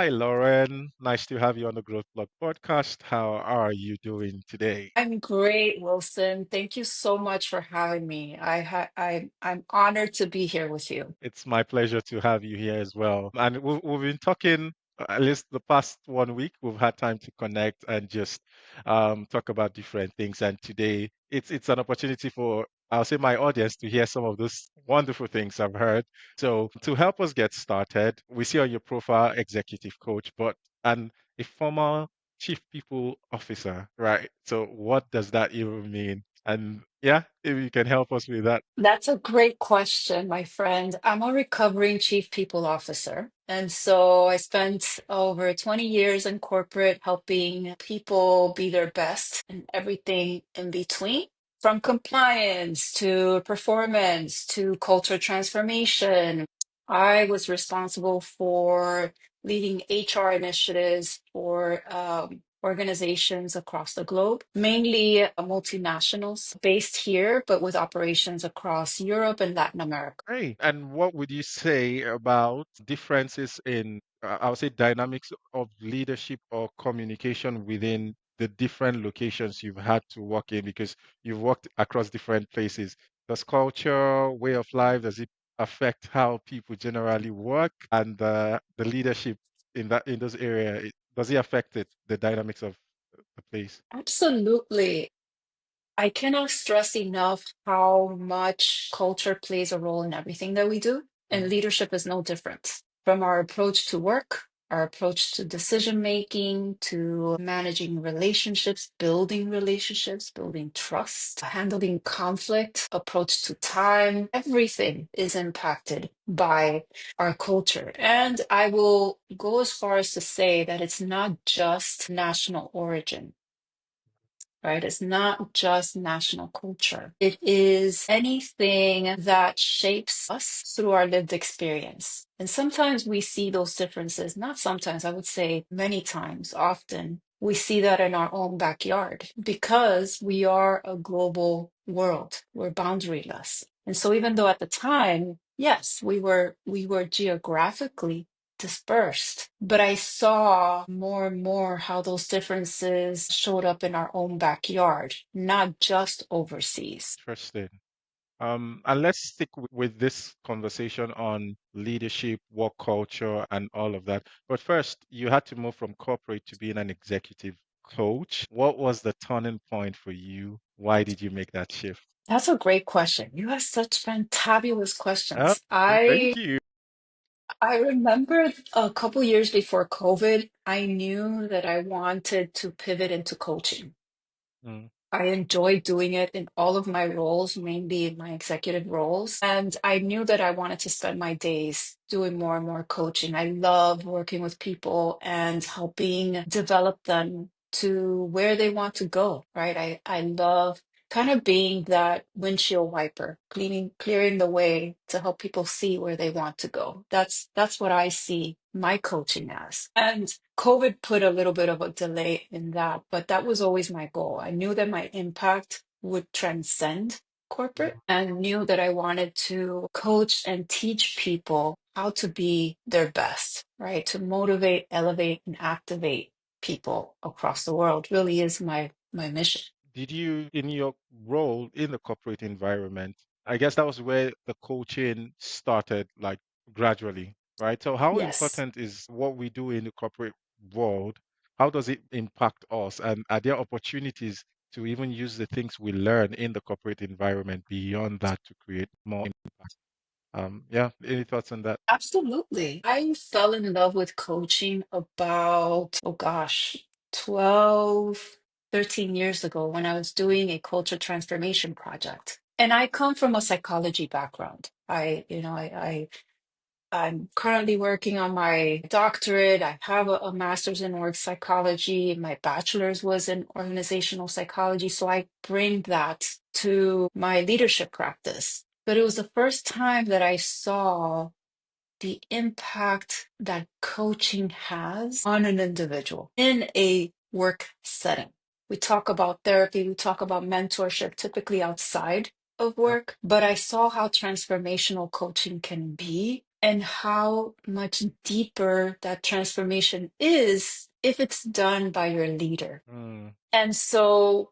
Hi, Lauren. Nice to have you on the Growth Blog podcast. How are you doing today? I'm great, Wilson. Thank you so much for having me. I'm honored to be here with you. It's my pleasure to have you here as well. And we've been talking, at least the past 1 week, we've had time to connect and just talk about different things. And today, it's an opportunity for, I'll say, my audience to hear some of those wonderful things I've heard. So to help us get started, we see on your profile executive coach, but and a former chief people officer, right? So what does that even mean? And yeah, if you can help us with that. That's a great question, my friend. I'm a recovering chief people officer. And so I spent over 20 years in corporate helping people be their best and everything in between. From compliance to performance to culture transformation, I was responsible for leading HR initiatives for organizations across the globe, mainly multinationals based here, but with operations across Europe and Latin America. Great. And what would you say about differences in, I would say, dynamics of leadership or communication within the different locations you've had to work in? Because you've worked across different places. Does culture, way of life, does it affect how people generally work and the leadership in those areas? Does it affect the dynamics of the place? Absolutely. I cannot stress enough how much culture plays a role in everything that we do, and Mm. leadership is no different. From our approach to work, our approach to decision making, to managing relationships, building trust, handling conflict, approach to time, everything is impacted by our culture. And I will go as far as to say that it's not just national origin, right? It's not just national culture. It is anything that shapes us through our lived experience. And sometimes we see those differences, not sometimes, I would say many times, often. We see that in our own backyard because we are a global world. We're boundaryless. And so even though at the time, yes, we were geographically dispersed. But I saw more and more how those differences showed up in our own backyard, not just overseas. Interesting. And let's stick with this conversation on leadership, work culture, and all of that. But first, you had to move from corporate to being an executive coach. What was the turning point for you? Why did you make that shift? That's a great question. You have such fantabulous Oh, questions. thank you. I remember a couple years before COVID, I knew that I wanted to pivot into coaching. Mm, I enjoy doing it in all of my roles, mainly in my executive roles. And I knew that I wanted to spend my days doing more and more coaching. I love working with people and helping develop them to where they want to go, right? I love kind of being that windshield wiper, clearing the way to help people see where they want to go. That's what I see my coaching as. And COVID put a little bit of a delay in that, but that was always my goal. I knew that my impact would transcend corporate and knew that I wanted to coach and teach people how to be their best, right? To motivate, elevate, and activate people across the world really is my mission. Did you, in your role in the corporate environment, I guess that was where the coaching started, like gradually, right? So, how Yes. important is what we do in the corporate world? How does it impact us? And are there opportunities to even use the things we learn in the corporate environment beyond that to create more impact? Yeah, any thoughts on that? Absolutely. I fell in love with coaching about, oh gosh, 12, 13 years ago when I was doing a culture transformation project. And I come from a psychology background. I'm currently working on my doctorate. I have a master's in org psychology. My bachelor's was in organizational psychology. So I bring that to my leadership practice. But it was the first time that I saw the impact that coaching has on an individual in a work setting. We talk about therapy, we talk about mentorship, typically outside of Yeah. work, but I saw how transformational coaching can be and how much deeper that transformation is if it's done by your leader. Mm, And so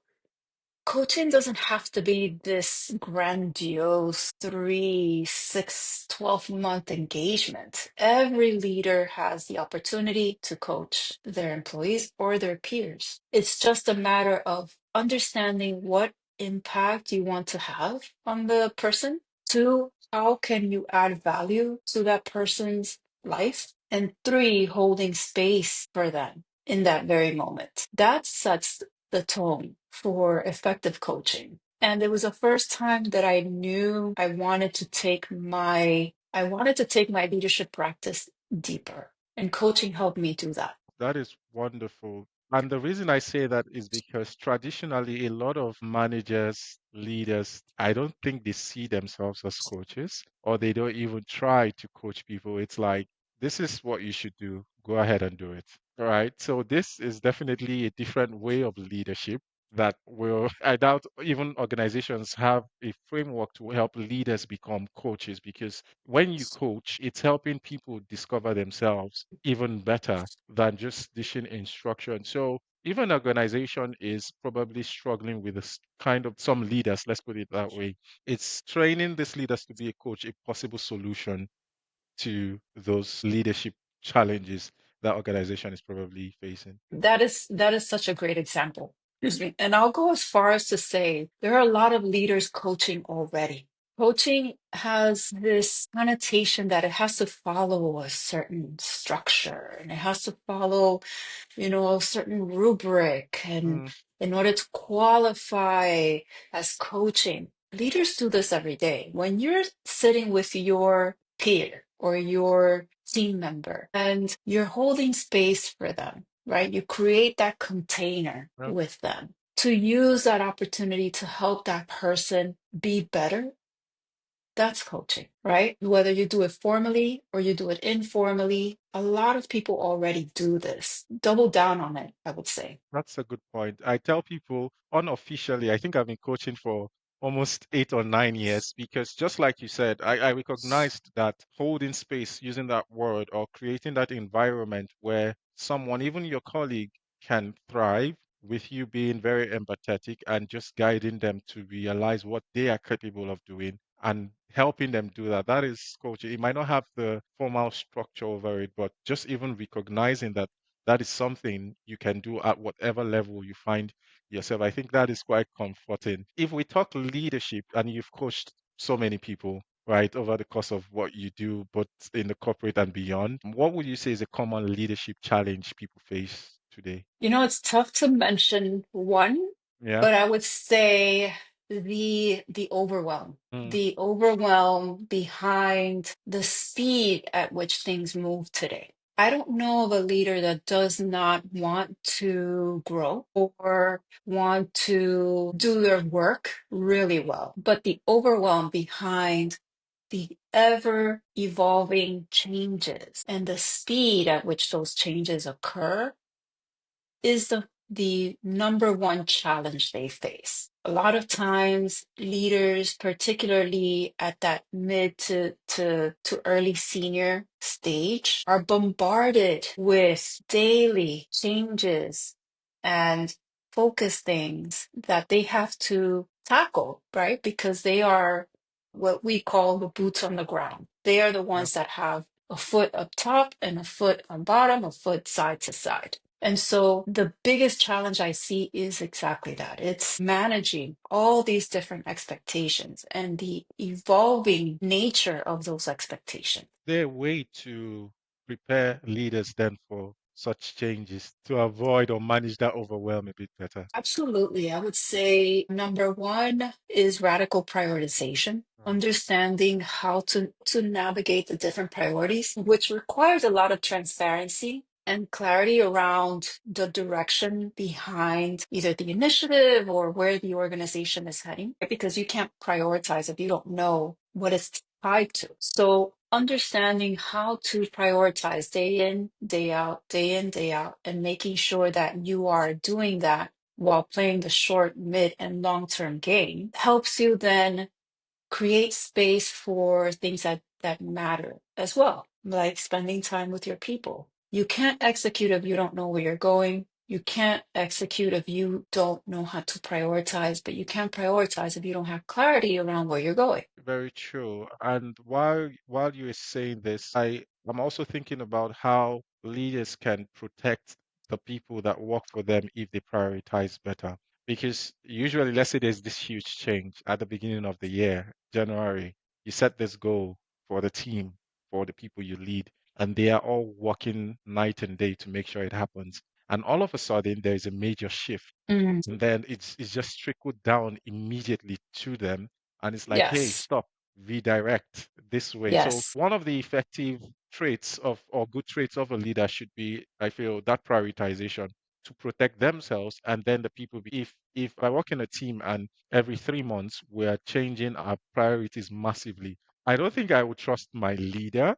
coaching doesn't have to be this grandiose 3, 6, 12 month engagement. Every leader has the opportunity to coach their employees or their peers. It's just a matter of understanding what impact you want to have on the person. Two, how can you add value to that person's life? And three, holding space for them in that very moment. That sets the tone for effective coaching. And it was the first time that I knew I wanted to take my leadership practice deeper. And coaching helped me do that. that is wonderful. And the reason I say that is because traditionally, a lot of managers, leaders, I don't think they see themselves as coaches, or they don't even try to coach people. It's like, this is what you should do. Go ahead and do it. All right. So this is definitely a different way of leadership that will, I doubt even organizations have a framework to help leaders become coaches, because when you coach, it's helping people discover themselves even better than just dishing instruction. So if an organization is probably struggling with this kind of some leaders, let's put it that way, it's training these leaders to be a coach, a possible solution to those leadership challenges that organization is probably facing. That is such a great example. Excuse me. And I'll go as far as to say there are a lot of leaders coaching already. Coaching has this connotation that it has to follow a certain structure and it has to follow, a certain rubric. And Mm, in order to qualify as coaching, leaders do this every day. When you're sitting with your peer or your team member and you're holding space for them, right? You create that container well, with them to use that opportunity to help that person be better. That's coaching, right? Whether you do it formally or you do it informally, a lot of people already do this. Double down on it, I would say. that's a good point. I tell people unofficially, I think I've been coaching for almost 8 or 9 years, because just like you said, I recognized that holding space, using that word, or creating that environment where someone, even your colleague, can thrive with you being very empathetic and just guiding them to realize what they are capable of doing and helping them do that. That is coaching. It might not have the formal structure over it, but just even recognizing that that is something you can do at whatever level you find yourself. I think that is quite comforting. If we talk leadership, and you've coached so many people, right, over the course of what you do, both in the corporate and beyond, what would you say is a common leadership challenge people face today? It's tough to mention one, Yeah. but I would say the overwhelm. Mm, The overwhelm behind the speed at which things move today. I don't know of a leader that does not want to grow or want to do their work really well, but the overwhelm behind the ever evolving changes and the speed at which those changes occur is the number one challenge they face. A lot of times, leaders, particularly at that mid to early senior stage, are bombarded with daily changes and focus things that they have to tackle, right? Because they are what we call the boots on the ground. They are the yeah. ones that have a foot up top and a foot on bottom, a foot side to side. And so the biggest challenge I see is exactly that. It's managing all these different expectations and the evolving nature of those expectations. There a way to prepare leaders then for such changes to avoid or manage that overwhelm a bit better? Absolutely. I would say number one is radical prioritization, Mm, understanding how to navigate the different priorities, which requires a lot of transparency and clarity around the direction behind either the initiative or where the organization is heading, right? Because you can't prioritize if you don't know what it's tied to. So understanding how to prioritize day in, day out, day in, day out, and making sure that you are doing that while playing the short, mid, and long term game helps you then create space for things that that matter as well, like spending time with your people. You can't execute if you don't know where you're going. You can't execute if you don't know how to prioritize, but you can't prioritize if you don't have clarity around where you're going. Very true. And while you were saying this, I'm also thinking about how leaders can protect the people that work for them if they prioritize better. Because usually, let's say there's this huge change at the beginning of the year, January, you set this goal for the team, for the people you lead, and they are all working night and day to make sure it happens. And all of a sudden, there's a major shift, Mm, and then it's just trickled down immediately to them, and it's like, hey, yes, stop, redirect this way. So yes. one of the effective traits of or good traits of a leader should be, I feel, that prioritization to protect themselves and then the people. If I work in a team and every 3 months we're changing our priorities massively, I don't think I would trust my leader,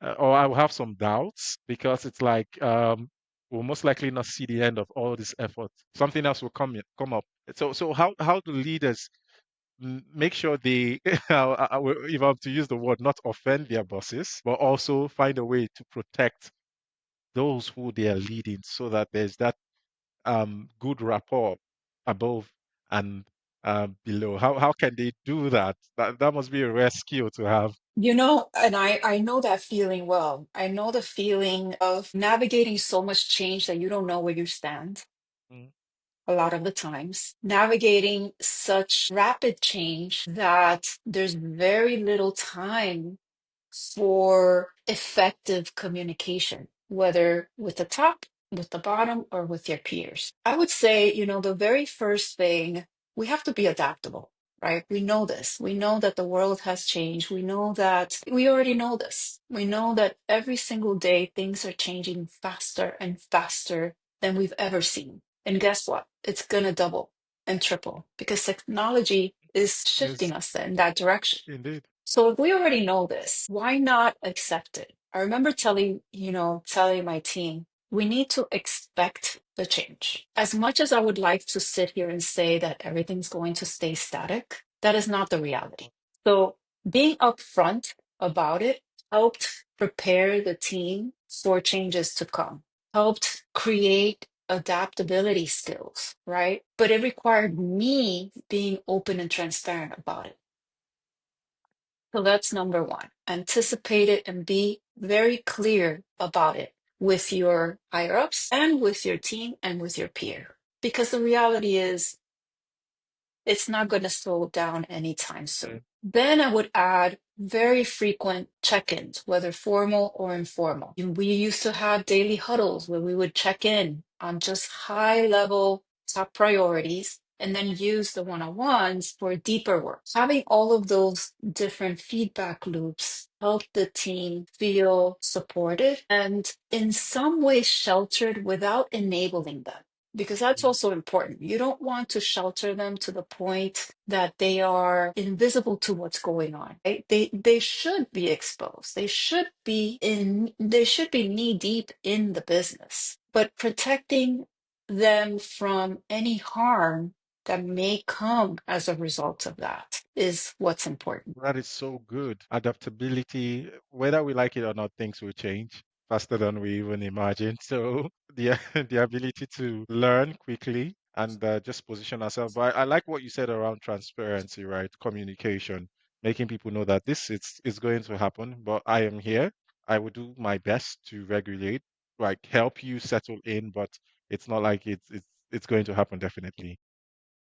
or I will have some doubts, because it's like, we'll most likely not see the end of all this effort. Something else will come up. So how do leaders make sure they, if I'm to use the word, not offend their bosses, but also find a way to protect those who they are leading, so that there's that good rapport above and below? How can they do that? That must be a rare skill to have. And I know that feeling well. I know the feeling of navigating so much change that you don't know where you stand Mm, a lot of the times, navigating such rapid change that there's very little time for effective communication, whether with the top, with the bottom, or with your peers. I would say, the very first thing, we have to be adaptable, right? We know this. We know that the world has changed. We know that we already know this. We know that every single day things are changing faster and faster than we've ever seen. And guess what? It's going to double and triple because technology is shifting yes, us in that direction. indeed. So if we already know this, why not accept it? I remember telling my team, we need to expect the change. As much as I would like to sit here and say that everything's going to stay static, that is not the reality. So being upfront about it helped prepare the team for changes to come, helped create adaptability skills, right? But it required me being open and transparent about it. So that's number one. Anticipate it and be very clear about it with your higher ups and with your team and with your peer. Because the reality is, it's not going to slow down anytime soon. Then I would add very frequent check ins, whether formal or informal. We used to have daily huddles where we would check in on just high level top priorities and then use the one on ones for deeper work. Having all of those different feedback loops help the team feel supported and in some way sheltered without enabling them, because that's Mm. also important. You don't want to shelter them to the point that they are invisible to what's going on. Right? They should be exposed. They should be knee deep in the business. But protecting them from any harm that may come as a result of that is what's important. That is so good. Adaptability, whether we like it or not, things will change faster than we even imagine. So the the ability to learn quickly and just position ourselves. But I like what you said around transparency, right? Communication, making people know that this is going to happen, but I am here. I will do my best to regulate, like help you settle in, but it's not like it's going to happen definitely.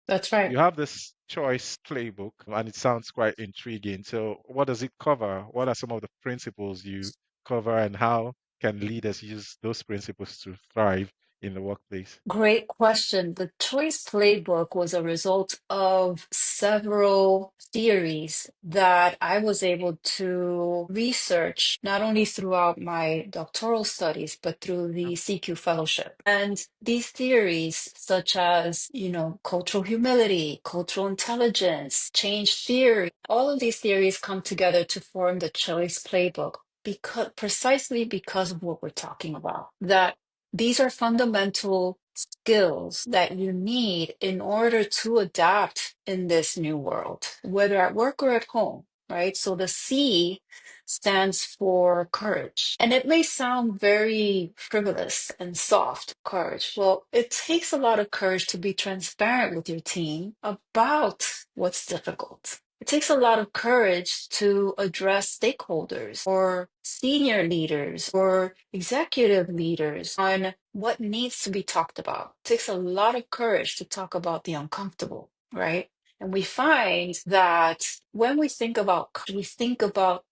That's right. You have this choice playbook, and it sounds quite intriguing. So, what does it cover? What are some of the principles you cover, and how can leaders use those principles to thrive in the workplace? Great question. The choice playbook was a result of several theories that I was able to research not only throughout my doctoral studies, but through Yeah. the CQ fellowship. And these theories, such as, cultural humility, cultural intelligence, change theory, all of these theories come together to form the choice playbook. Precisely because of what we're talking about, that these are fundamental skills that you need in order to adapt in this new world, whether at work or at home. right? So the C stands for courage. And it may sound very frivolous and soft, courage. Well, it takes a lot of courage to be transparent with your team about what's difficult. It takes a lot of courage to address stakeholders or senior leaders or executive leaders on what needs to be talked about. It takes a lot of courage to talk about the uncomfortable, right? And we find that when we think about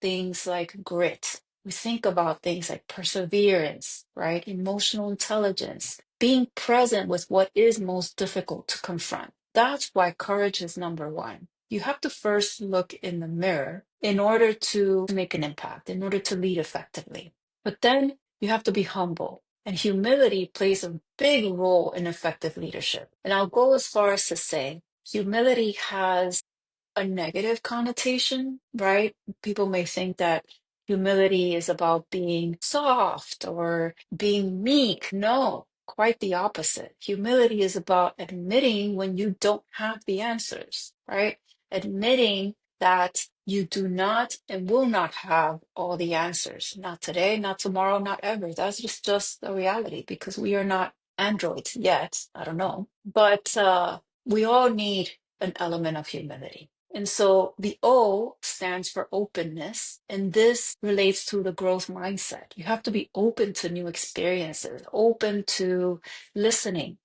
things like grit, we think about things like perseverance, right? Emotional intelligence, being present with what is most difficult to confront. That's why courage is number one. You have to first look in the mirror in order to make an impact, in order to lead effectively. But then you have to be humble. And humility plays a big role in effective leadership. And I'll go as far as to say humility has a negative connotation, right? People may think that humility is about being soft or being meek. No, quite the opposite. Humility is about admitting when you don't have the answers, right? Admitting that you do not and will not have all the answers. Not today, not tomorrow, not ever. That's just a reality because we are not androids yet. I don't know. But we all need an element of humility. And so the O stands for openness, and this relates to the growth mindset. You have to be open to new experiences, open to listening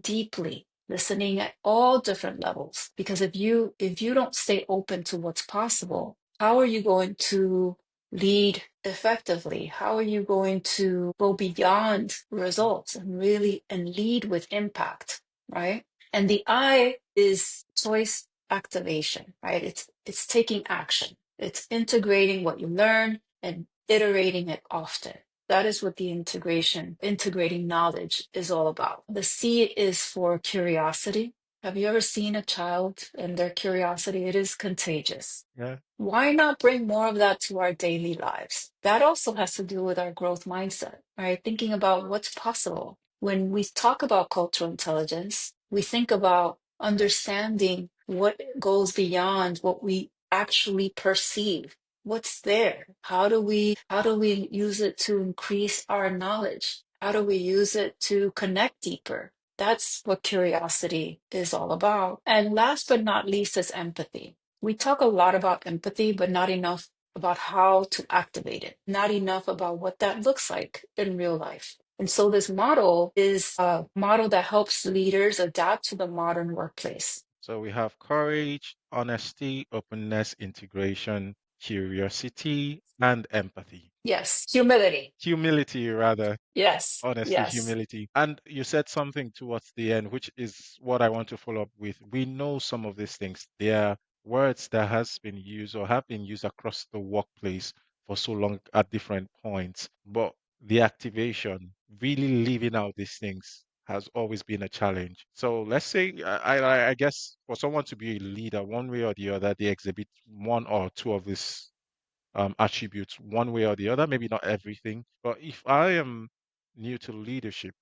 deeply, listening at all different levels. Because if you don't stay open to what's possible, how are you going to lead effectively? How are you going to go beyond results and really and lead with impact, right? And the I is choice activation, right? It's taking action. It's integrating what you learn and iterating it often. That is what the integrating knowledge is all about. The C is for curiosity. Have you ever seen a child and their curiosity? It is contagious. Yeah. Why not bring more of that to our daily lives? That also has to do with our growth mindset, right? Thinking about what's possible. When we talk about cultural intelligence, we think about understanding what goes beyond what we actually perceive. What's there? How do we use it to increase our knowledge? How do we use it to connect deeper? That's what curiosity is all about. And last but not least is empathy. We talk a lot about empathy, but not enough about how to activate it, not enough about what that looks like in real life. And so this model is a model that helps leaders adapt to the modern workplace. So we have courage, honesty, openness, integration, curiosity, and empathy. Yes, humility. Humility, rather. Yes, Honesty, yes, humility. And you said something towards the end, which is what I want to follow up with. We know some of these things. They are words that has been used or have been used across the workplace for so long at different points. But the activation, really living out these things has always been a challenge. So let's say, I guess for someone to be a leader, one way or the other, they exhibit one or two of these attributes one way or the other, maybe not everything. But if I am new to leadership,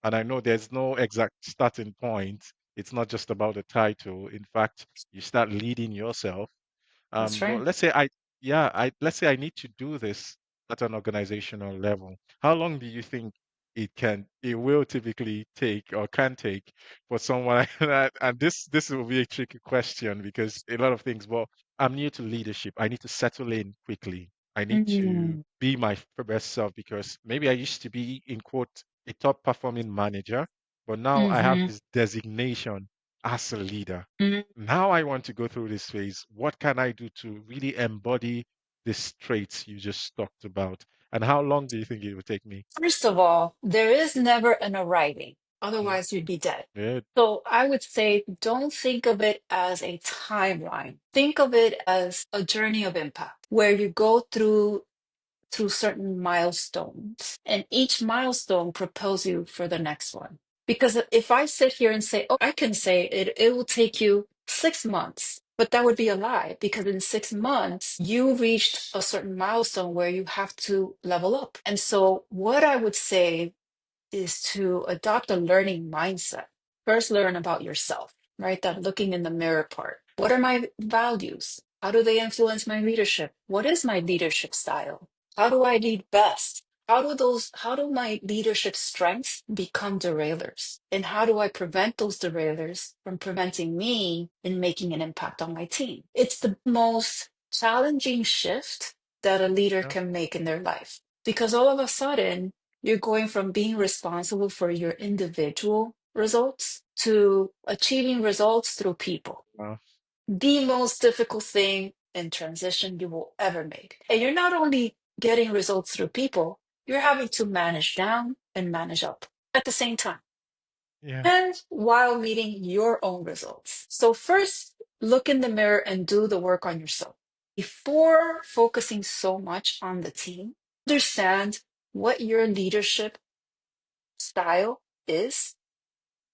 and I know there's no exact starting point, it's not just about the title. In fact, you start leading yourself. that's But right. let's say I need to do this at an organizational level. How long do you think it will typically take or can take for someone? And this will be a tricky question because a lot of things. But I'm new to leadership. I need to settle in quickly. I need to Mm, be my best self because maybe I used to be in quote a top performing manager, but now I have hmm this designation as a leader. mm. Now I want to go through this phase. What can I do to really embody these traits you just talked about? And how long do you think it would take me? First of all, there is never an arriving, Mm, otherwise, you'd be dead. good. So I would say don't think of it as a timeline. Think of it as a journey of impact where you go through certain milestones, and each milestone propels you for the next one. Because if I sit here and say, oh, I can say it will take you 6 months, but that would be a lie because in 6 months, you reached a certain milestone where you have to level up. And so, what I would say is to adopt a learning mindset. First, learn about yourself, right? That looking in the mirror part. What are my values? How do they influence my leadership? What is my leadership style? How do I lead best? How do my leadership strengths become derailers? And how do I prevent those derailers from preventing me in making an impact on my team? It's the most challenging shift that a leader Yeah. can make in their life because all of a sudden you're going from being responsible for your individual results to achieving results through people. Wow. The most difficult thing in transition you will ever make. And you're not only getting results through people, you're having to manage down and manage up at the same time. Yeah. And while meeting your own results. So, first, look in the mirror and do the work on yourself. Before focusing so much on the team, understand what your leadership style is.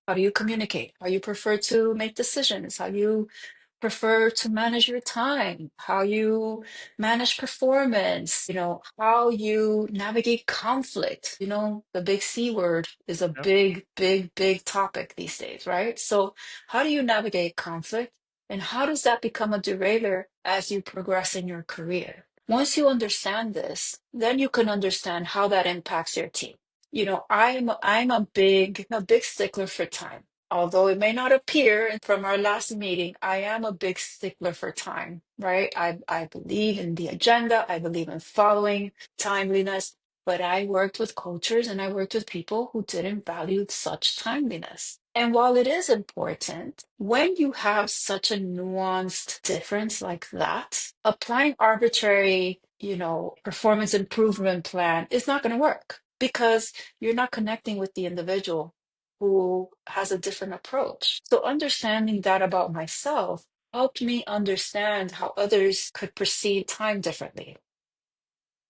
How do you communicate? How you prefer to make decisions? How you prefer to manage your time? How you manage performance? How you navigate conflict. The big C word is a Yeah. big, big, big topic these days, right? So, how do you navigate conflict? And how does that become a derailer as you progress in your career? Once you understand this, then you can understand how that impacts your team. I'm a big stickler for time. Although it may not appear from our last meeting, I am a big stickler for time, right? I believe in the agenda. I believe in following timeliness. But I worked with cultures and I worked with people who didn't value such timeliness. And while it is important, when you have such a nuanced difference like that, applying arbitrary, performance improvement plan is not going to work because you're not connecting with the individual who has a different approach. So understanding that about myself helped me understand how others could perceive time differently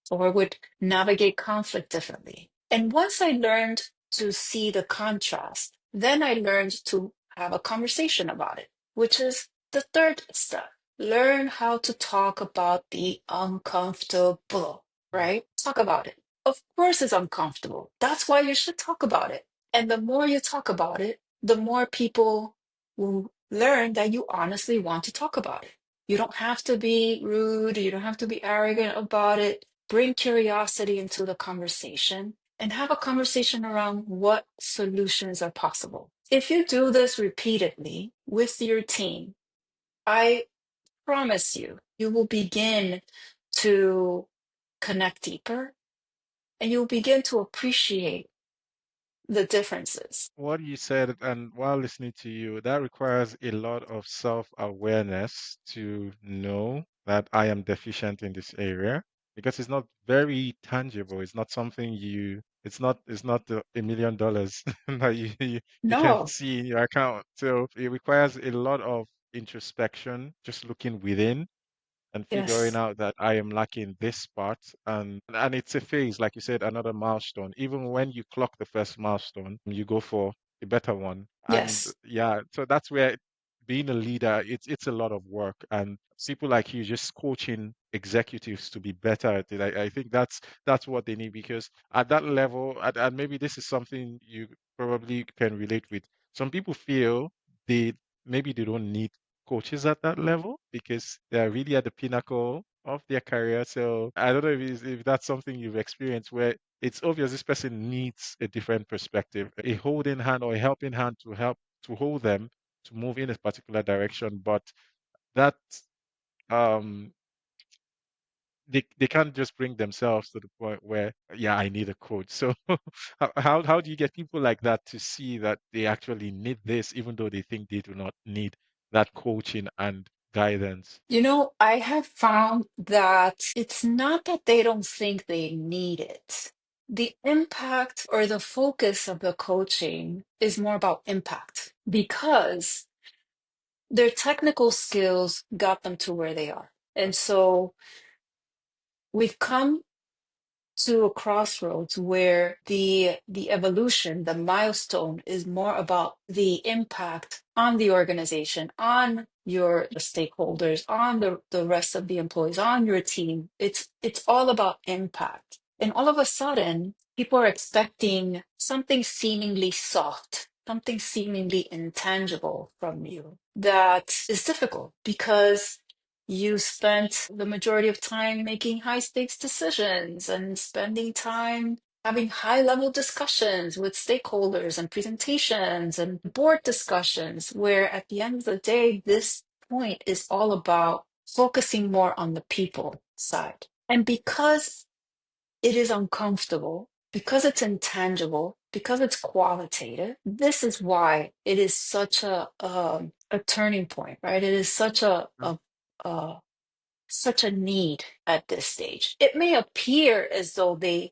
or would navigate conflict differently. And once I learned to see the contrast, then I learned to have a conversation about it, which is the third step. Learn how to talk about the uncomfortable, right? Talk about it. Of course, it's uncomfortable. That's why you should talk about it. And the more you talk about it, the more people will learn that you honestly want to talk about it. You don't have to be rude. You don't have to be arrogant about it. Bring curiosity into the conversation and have a conversation around what solutions are possible. If you do this repeatedly with your team, I promise you, you will begin to connect deeper and you'll begin to appreciate the differences. What you said, and while listening to you, that requires a lot of self-awareness to know that I am deficient in this area because it's not very tangible. It's not something it's not $1 million that you can No, see in your account. So it requires a lot of introspection, just looking within and figuring yes, out that I am lacking this part. And it's a phase, like you said, another milestone. Even when you clock the first milestone, you go for a better one. And yes. yeah, so that's where being a leader, it's a lot of work. And people like you just coaching executives to be better at it. I think that's what they need because at that level, and maybe this is something you probably can relate with. Some people feel they maybe they don't need coaches at that level because they're really at the pinnacle of their career. So I don't know if that's something you've experienced where it's obvious this person needs a different perspective, a holding hand or a helping hand to hold them to move in a particular direction. But that um they can't just bring themselves to the point where yeah I need a coach. So how do you get people like that to see that they actually need this even though they think they do not need that coaching and guidance? I have found that it's not that they don't think they need it. The impact or the focus of the coaching is more about impact because their technical skills got them to where they are. And so we've come to a crossroads where the evolution, the milestone is more about the impact on the organization, on your stakeholders, on the rest of the employees, on your team. It's all about impact. And all of a sudden, people are expecting something seemingly soft, something seemingly intangible from you that is difficult because You spent the majority of time making high stakes decisions and spending time having high level discussions with stakeholders and presentations and board discussions, where at the end of the day, this point is all about focusing more on the people side. And because it is uncomfortable, because it's intangible, because it's qualitative, this is why it is such a turning point, right? It is a such a need at this stage. It may appear as though they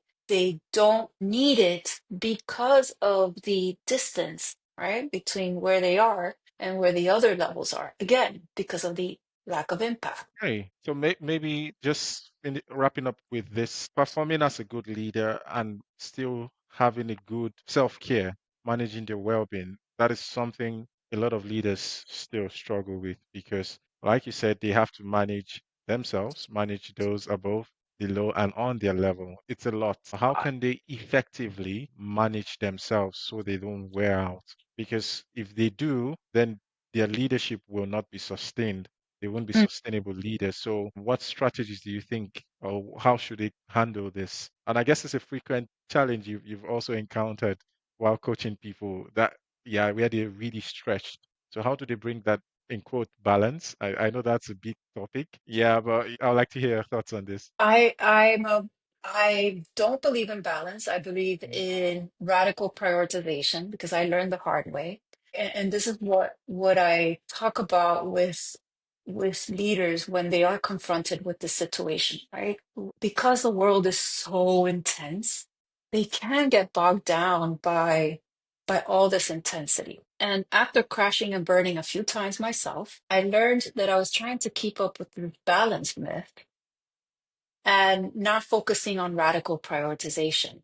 don't need it because of the distance, right, between where they are and where the other levels are. Again, because of the lack of impact. Okay, so maybe just wrapping up with this, performing as a good leader and still having a good self-care, managing their well-being, that is something a lot of leaders still struggle with because, like you said, they have to manage themselves, manage those above, below, and on their level. It's a lot. How can they effectively manage themselves so they don't wear out? Because if they do, then their leadership will not be sustained, they won't be sustainable leaders. So, what strategies do you think, or how should they handle this? And I guess it's a frequent challenge you've also encountered while coaching people that, yeah, where they're really stretched. So, how do they bring that in quote balance? I know that's a big topic. Yeah, but I'd like to hear your thoughts on this. I don't believe in balance. I believe in radical prioritization because I learned the hard way. And this is what I talk about with leaders when they are confronted with the situation, right? Because the world is so intense, they can get bogged down by all this intensity. And after crashing and burning a few times myself, I learned that I was trying to keep up with the balance myth and not focusing on radical prioritization,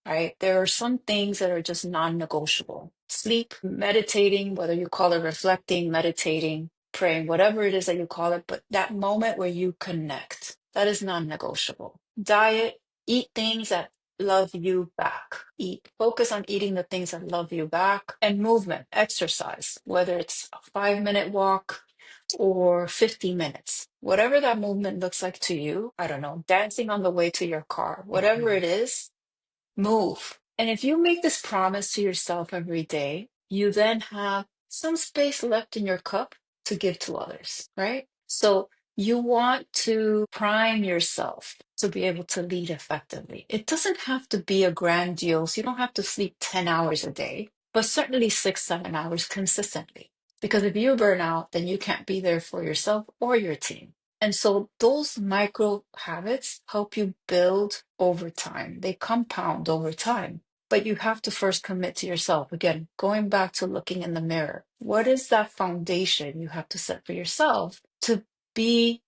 right? There are some things that are just non-negotiable. Sleep, meditating, whether you call it reflecting, meditating, praying, whatever it is that you call it, but that moment where you connect, that is non-negotiable. Diet, eat things that love you back. Eat, focus on eating the things that love you back. And movement, exercise, whether it's a 5 minute walk or 50 minutes, whatever that movement looks like to you. I don't know, dancing on the way to your car, whatever it is, move. And if you make this promise to yourself every day, you then have some space left in your cup to give to others, right? So you want to prime yourself to be able to lead effectively. It doesn't have to be a grandiose, you don't have to sleep 10 hours a day, but certainly 6, 7 hours consistently. Because if you burn out, then you can't be there for yourself or your team. And so those micro habits help you build over time. They compound over time. But you have to first commit to yourself. Again, going back to looking in the mirror. What is that foundation you have to set for yourself to be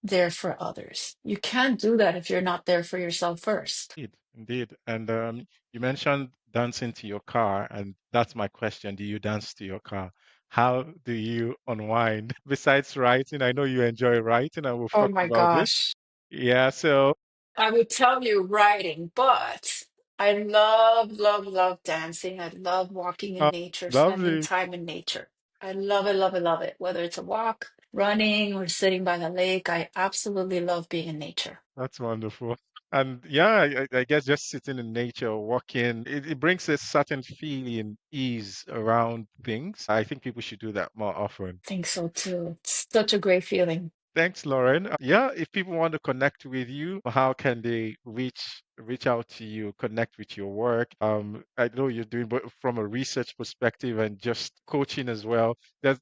there for others? You can't do that if you're not there for yourself first. Indeed, indeed. And you mentioned dancing to your car, and that's my question. Do you dance to your car? How do you unwind? Besides writing, I know you enjoy writing, and we've Oh talked my about this. gosh. Yeah, so I would tell you writing, but I love, love, love dancing. I love walking in uh, nature, spending lovely. time in nature. I love it, love it, love it. Whether it's a walk, running, or sitting by the lake, I absolutely love being in nature. That's wonderful. And yeah, I guess just sitting in nature, walking, it brings a certain feeling, ease around things. I think people should do that more often. I think so too. It's such a great feeling. Thanks, Lauren. Yeah, if people want to connect with you, how can they reach out to you, connect with your work? I know you're doing, but from a research perspective and just coaching as well.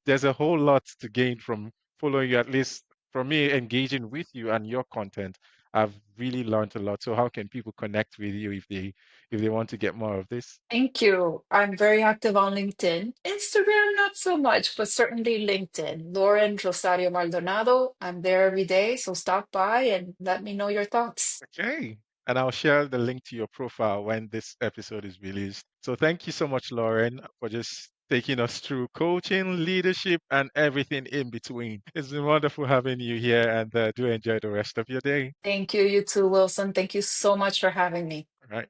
There's a whole lot to gain from following you, at least for me, engaging with you and your content. I've really learned a lot. So how can people connect with you if they want to get more of this? Thank you. I'm very active on LinkedIn. Instagram, not so much, but certainly LinkedIn. Loren Rosario Maldonado. I'm there every day, so stop by and let me know your thoughts. Okay. And I'll share the link to your profile when this episode is released. So thank you so much, Lauren, for just taking us through coaching, leadership, and everything in between. It's been wonderful having you here, and do enjoy the rest of your day. Thank you, you too, Wilson. Thank you so much for having me. All right.